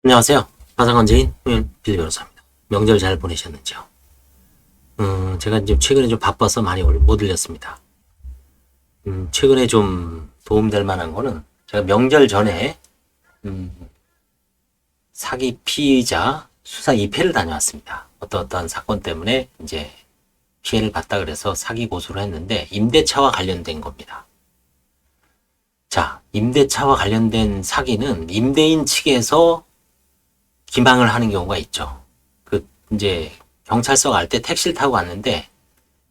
안녕하세요. 화상관제인 홍현필 변호사입니다. 명절 잘 보내셨는지요? 제가 이제 최근에 좀 바빠서 많이 못 올렸습니다. 최근에 좀 도움될 만한 거는 제가 명절 전에 사기 피의자 수사 2회를 다녀왔습니다. 어떠한 사건 때문에 이제 피해를 봤다 그래서 사기 고소를 했는데 임대차와 관련된 겁니다. 자, 임대차와 관련된 사기는 임대인 측에서 기망을 하는 경우가 있죠. 이제 경찰서 갈 때 택시를 타고 갔는데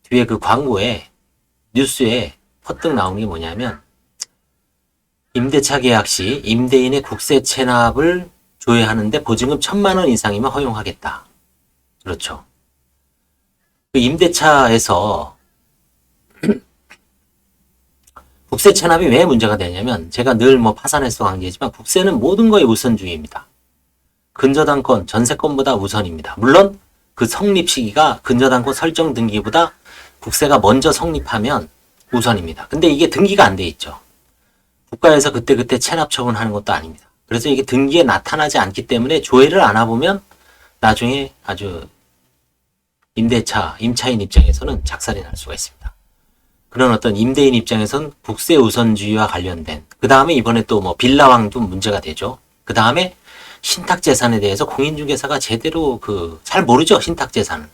뒤에 그 광고에 뉴스에 퍼뜩 나온 게 뭐냐면 임대차 계약 시 임대인의 국세 체납을 조회하는데 보증금 1,000만 원 이상이면 허용하겠다. 그렇죠. 그 임대차에서 국세 체납이 왜 문제가 되냐면 제가 늘 파산해서 강조했지만 국세는 모든 거에 우선주의입니다. 근저당권, 전세권보다 우선입니다. 물론 그 성립 시기가 근저당권 설정 등기보다 국세가 먼저 성립하면 우선입니다. 근데 이게 등기가 안 돼 있죠. 국가에서 그때그때 체납 처분하는 것도 아닙니다. 그래서 이게 등기에 나타나지 않기 때문에 조회를 안 해보면 나중에 아주 임차인 입장에서는 작살이 날 수가 있습니다. 그런 어떤 임대인 입장에선 국세 우선주의와 관련된, 그 다음에 이번에 또 빌라왕도 문제가 되죠. 그 다음에 신탁재산에 대해서 공인중개사가 제대로 잘 모르죠, 신탁재산은.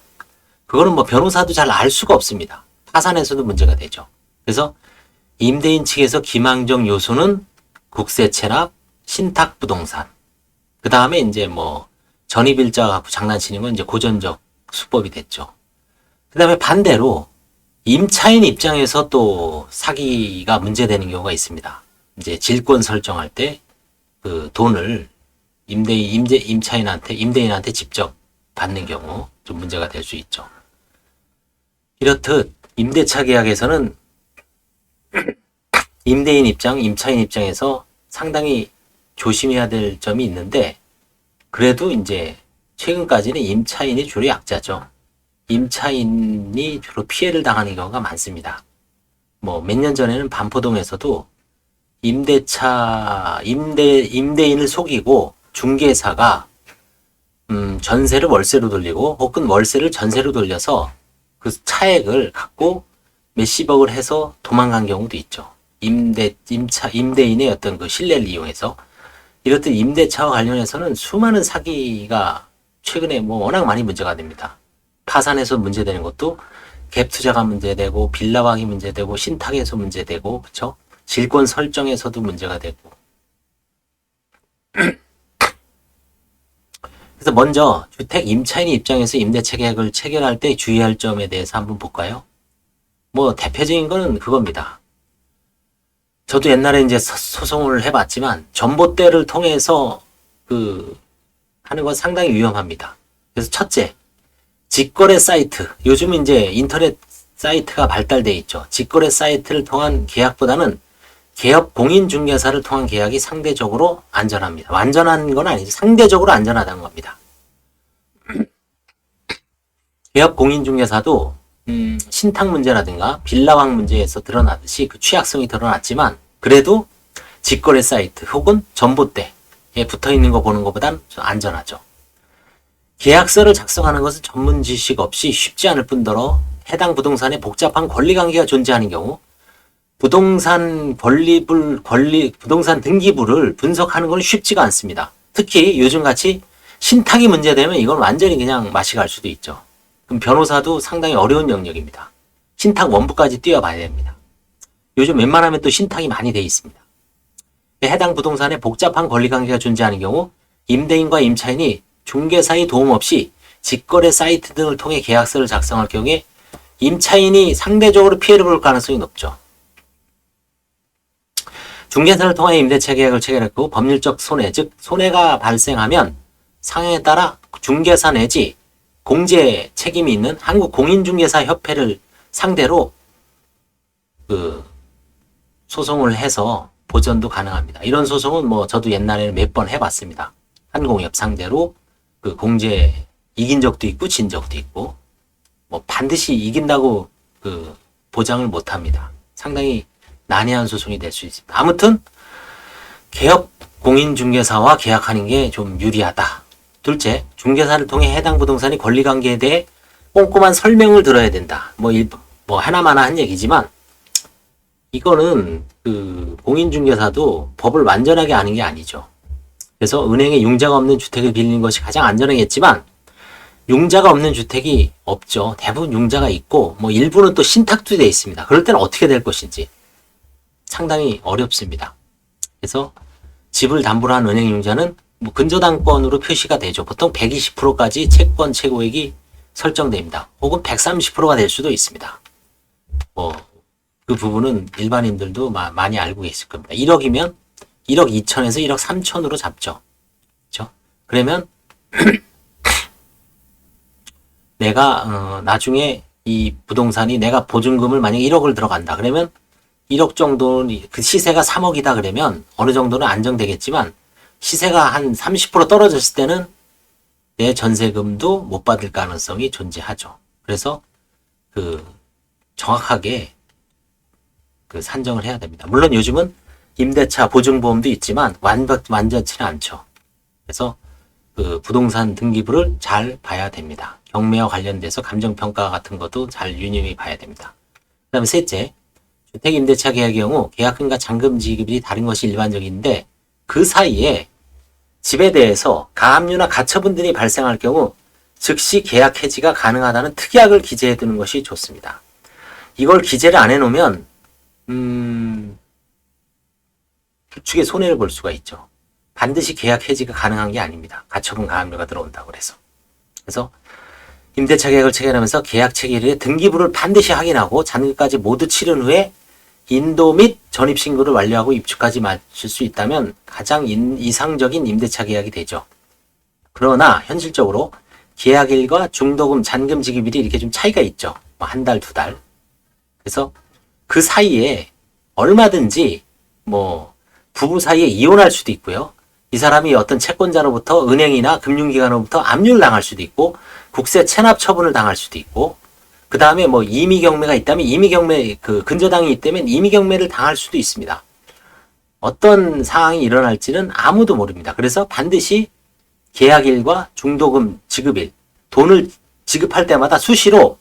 그거는 변호사도 잘 알 수가 없습니다. 파산에서도 문제가 되죠. 그래서 임대인 측에서 기망적 요소는 국세 체납, 신탁부동산. 그 다음에 이제 전입일자 갖고 장난치는 건 이제 고전적 수법이 됐죠. 그 다음에 반대로 임차인 입장에서 또 사기가 문제되는 경우가 있습니다. 이제 질권 설정할 때 그 돈을 임대인한테 직접 받는 경우 좀 문제가 될 수 있죠. 이렇듯 임대차 계약에서는 임대인 입장, 임차인 입장에서 상당히 조심해야 될 점이 있는데 그래도 이제 최근까지는 임차인이 주로 약자죠. 임차인이 주로 피해를 당하는 경우가 많습니다. 몇 년 전에는 반포동에서도 임대인을 속이고 중개사가 전세를 월세로 돌리고 혹은 월세를 전세로 돌려서 그 차액을 갖고 몇십억을 해서 도망간 경우도 있죠. 임대인의 어떤 그 신뢰를 이용해서. 이렇듯 임대차와 관련해서는 수많은 사기가 최근에 워낙 많이 문제가 됩니다. 파산에서 문제되는 것도 갭 투자가 문제되고 빌라왕이 문제되고 신탁에서 문제되고 그렇죠? 질권 설정에서도 문제가 되고. 그래서 먼저 주택 임차인 입장에서 임대차 계약을 체결할 때 주의할 점에 대해서 한번 볼까요? 대표적인 거는 그겁니다. 저도 옛날에 이제 소송을 해봤지만 전봇대를 통해서 하는 건 상당히 위험합니다. 그래서 첫째, 직거래 사이트. 요즘 이제 인터넷 사이트가 발달돼 있죠. 직거래 사이트를 통한 계약보다는 개업 공인중개사를 통한 계약이 상대적으로 안전합니다. 완전한 건 아니죠. 상대적으로 안전하다는 겁니다. 개업 공인중개사도 신탁 문제라든가 빌라왕 문제에서 드러나듯이 그 취약성이 드러났지만 그래도 직거래 사이트 혹은 전봇대에 붙어있는 거 보는 것보단 좀 안전하죠. 계약서를 작성하는 것은 전문 지식 없이 쉽지 않을 뿐더러 해당 부동산에 복잡한 권리관계가 존재하는 경우 부동산 등기부를 분석하는 건 쉽지가 않습니다. 특히 요즘같이 신탁이 문제되면 이건 완전히 그냥 맛이 갈 수도 있죠. 그럼 변호사도 상당히 어려운 영역입니다. 신탁 원부까지 뛰어봐야 됩니다. 요즘 웬만하면 또 신탁이 많이 돼 있습니다. 해당 부동산에 복잡한 권리관계가 존재하는 경우 임대인과 임차인이 중개사의 도움 없이 직거래 사이트 등을 통해 계약서를 작성할 경우에 임차인이 상대적으로 피해를 볼 가능성이 높죠. 중개사를 통해 임대차 계약을 체결했고 법률적 손해, 즉 손해가 발생하면 상황에 따라 중개사 내지 공제 책임이 있는 한국공인중개사협회를 상대로 소송을 해서 보전도 가능합니다. 이런 소송은 저도 옛날에는 몇 번 해봤습니다. 한공협 상대로 공제 이긴 적도 있고 진 적도 있고 반드시 이긴다고 보장을 못합니다. 상당히 난해한 소송이 될 수 있습니다. 아무튼 개업 공인중개사와 계약하는 게 좀 유리하다. 둘째, 중개사를 통해 해당 부동산의 권리관계에 대해 꼼꼼한 설명을 들어야 된다. 뭐 하나마나 한 얘기지만 이거는 그 공인중개사도 법을 완전하게 아는 게 아니죠. 그래서 은행에 융자가 없는 주택을 빌리는 것이 가장 안전하겠지만 융자가 없는 주택이 없죠. 대부분 융자가 있고 뭐 일부는 또 신탁도 되어 있습니다. 그럴 때는 어떻게 될 것인지 상당히 어렵습니다. 그래서 집을 담보로 한 은행 융자는 뭐 근저당권으로 표시가 되죠. 보통 120%까지 채권 최고액이 설정됩니다. 혹은 130%가 될 수도 있습니다. 그 부분은 일반인들도 많이 알고 계실 겁니다. 1억이면 1억 2천에서 1억 3천으로 잡죠. 그렇죠? 그러면 내가 나중에 이 부동산이 내가 보증금을 만약에 1억을 들어간다. 그러면 1억 정도는 그 시세가 3억이다 그러면 어느 정도는 안정되겠지만 시세가 한 30% 떨어졌을 때는 내 전세금도 못 받을 가능성이 존재하죠. 그래서 그 정확하게 그 산정을 해야 됩니다. 물론 요즘은 임대차 보증보험도 있지만 완전치는 않죠. 그래서 그 부동산 등기부를 잘 봐야 됩니다. 경매와 관련돼서 감정평가 같은 것도 잘 유념히 봐야 됩니다. 그 다음에 셋째, 주택임대차 계약의 경우 계약금과 잔금 지급이 다른 것이 일반적인데 그 사이에 집에 대해서 가압류나 가처분 등이 발생할 경우 즉시 계약 해지가 가능하다는 특약을 기재해 두는 것이 좋습니다. 이걸 기재를 안 해놓으면 주축에 손해를 볼 수가 있죠. 반드시 계약 해지가 가능한 게 아닙니다. 가처분 가압류가 들어온다고 해서. 그래서 임대차 계약을 체결하면서 계약 체결일에 등기부를 반드시 확인하고 잔금까지 모두 치른 후에 인도 및 전입신고를 완료하고 입주까지 마칠 수 있다면 가장 이상적인 임대차 계약이 되죠. 그러나 현실적으로 계약일과 중도금, 잔금 지급일이 이렇게 좀 차이가 있죠. 한 달, 두 달. 그래서 그 사이에 얼마든지 부부 사이에 이혼할 수도 있고요. 이 사람이 어떤 채권자로부터 은행이나 금융기관으로부터 압류를 당할 수도 있고 국세 체납 처분을 당할 수도 있고 그 다음에 임의경매가 있다면 임의경매 그 근저당이 있다면 임의경매를 당할 수도 있습니다. 어떤 상황이 일어날지는 아무도 모릅니다. 그래서 반드시 계약일과 중도금 지급일, 돈을 지급할 때마다 수시로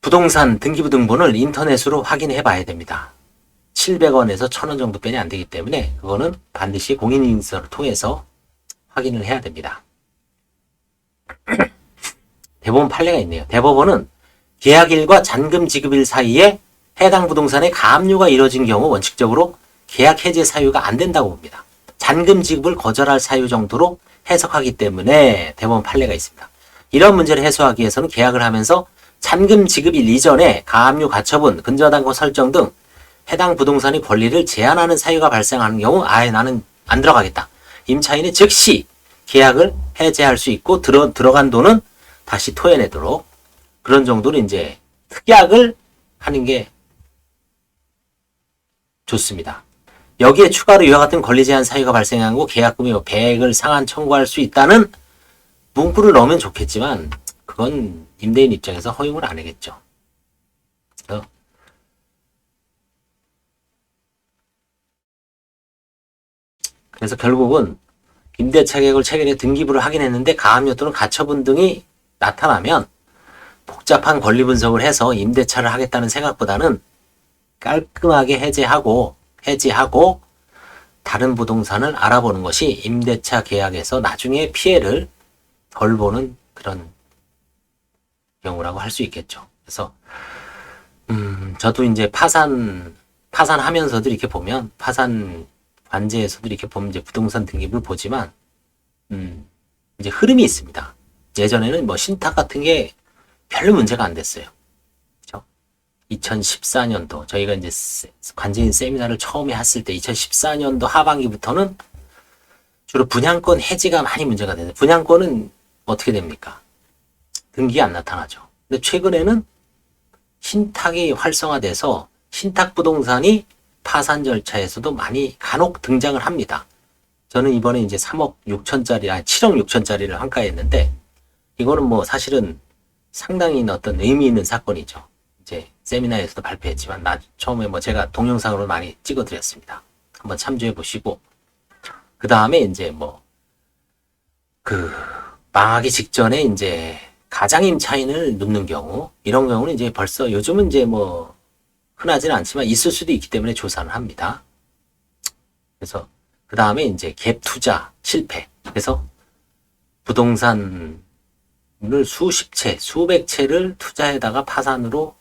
부동산 등기부 등본을 인터넷으로 확인해 봐야 됩니다. 700원에서 1000원 정도 빼니 안 되기 때문에 그거는 반드시 공인인증서를 통해서 확인을 해야 됩니다. 대법원 판례가 있네요. 대법원은 계약일과 잔금 지급일 사이에 해당 부동산의 가압류가 이뤄진 경우 원칙적으로 계약 해제 사유가 안 된다고 봅니다. 잔금 지급을 거절할 사유 정도로 해석하기 때문에 대법원 판례가 있습니다. 이런 문제를 해소하기 위해서는 계약을 하면서 잔금 지급일 이전에 가압류 가처분, 근저당권 설정 등 해당 부동산의 권리를 제한하는 사유가 발생하는 경우 나는 안 들어가겠다. 임차인이 즉시 계약을 해제할 수 있고 들어간 돈은 다시 토해내도록 그런 정도로 이제 특약을 하는 게 좋습니다. 여기에 추가로 이와 같은 권리 제한 사유가 발생하고 계약금이 100을 상한 청구할 수 있다는 문구를 넣으면 좋겠지만 그건 임대인 입장에서 허용을 안 하겠죠. 그래서 결국은 임대차 계약을 체결해 등기부를 확인했는데 가압류 또는 가처분 등이 나타나면 복잡한 권리 분석을 해서 임대차를 하겠다는 생각보다는 깔끔하게 해지하고 다른 부동산을 알아보는 것이 임대차 계약에서 나중에 피해를 덜 보는 그런 경우라고 할 수 있겠죠. 그래서 저도 이제 파산하면서도 이렇게 보면 파산 관제에서도 이렇게 보면 이제 부동산 등기부를 보지만 이제 흐름이 있습니다. 예전에는 신탁 같은 게 별로 문제가 안 됐어요. 그렇죠? 2014년도 저희가 이제 관제인 세미나를 처음에 했을 때 2014년도 하반기부터는 주로 분양권 해지가 많이 문제가 되는데 분양권은 어떻게 됩니까? 등기가 안 나타나죠. 근데 최근에는 신탁이 활성화돼서 신탁 부동산이 파산 절차에서도 많이 간혹 등장을 합니다. 저는 이번에 이제 3억 6천짜리, 7억 6천짜리를 환가했는데, 이거는 사실은 상당히 어떤 의미 있는 사건이죠. 이제 세미나에서도 발표했지만, 처음에 제가 동영상으로 많이 찍어드렸습니다. 한번 참조해 보시고, 그 다음에 이제 망하기 직전에 이제 가장임차인을 눕는 경우, 이런 경우는 이제 벌써 요즘은 이제 흔하지는 않지만 있을 수도 있기 때문에 조사를 합니다. 그래서 그 다음에 이제 갭 투자 실패. 그래서 부동산을 수십 채, 수백 채를 투자에다가 파산으로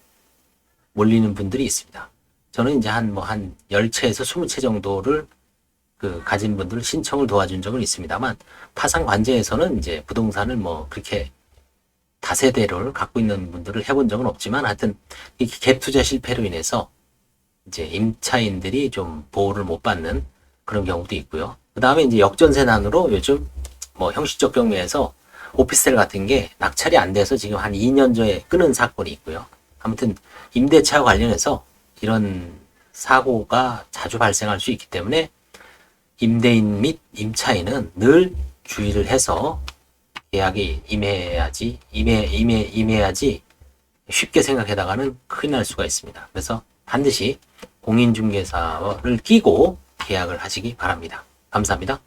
몰리는 분들이 있습니다. 저는 이제 한 10채에서 20채 정도를 가진 분들을 신청을 도와준 적은 있습니다만, 파산 관제에서는 이제 부동산을 그렇게 다세대를 갖고 있는 분들을 해본 적은 없지만, 하여튼 이 갭 투자 실패로 인해서 이제 임차인들이 좀 보호를 못 받는 그런 경우도 있고요. 그 다음에 이제 역전세난으로 요즘 형식적 경매에서 오피스텔 같은 게 낙찰이 안 돼서 지금 한 2년 전에 끊은 사건이 있고요. 아무튼 임대차와 관련해서 이런 사고가 자주 발생할 수 있기 때문에 임대인 및 임차인은 늘 주의를 해서 계약에 임해야지 쉽게 생각하다가는 큰일 날 수가 있습니다. 그래서 반드시 공인중개사를 끼고 계약을 하시기 바랍니다. 감사합니다.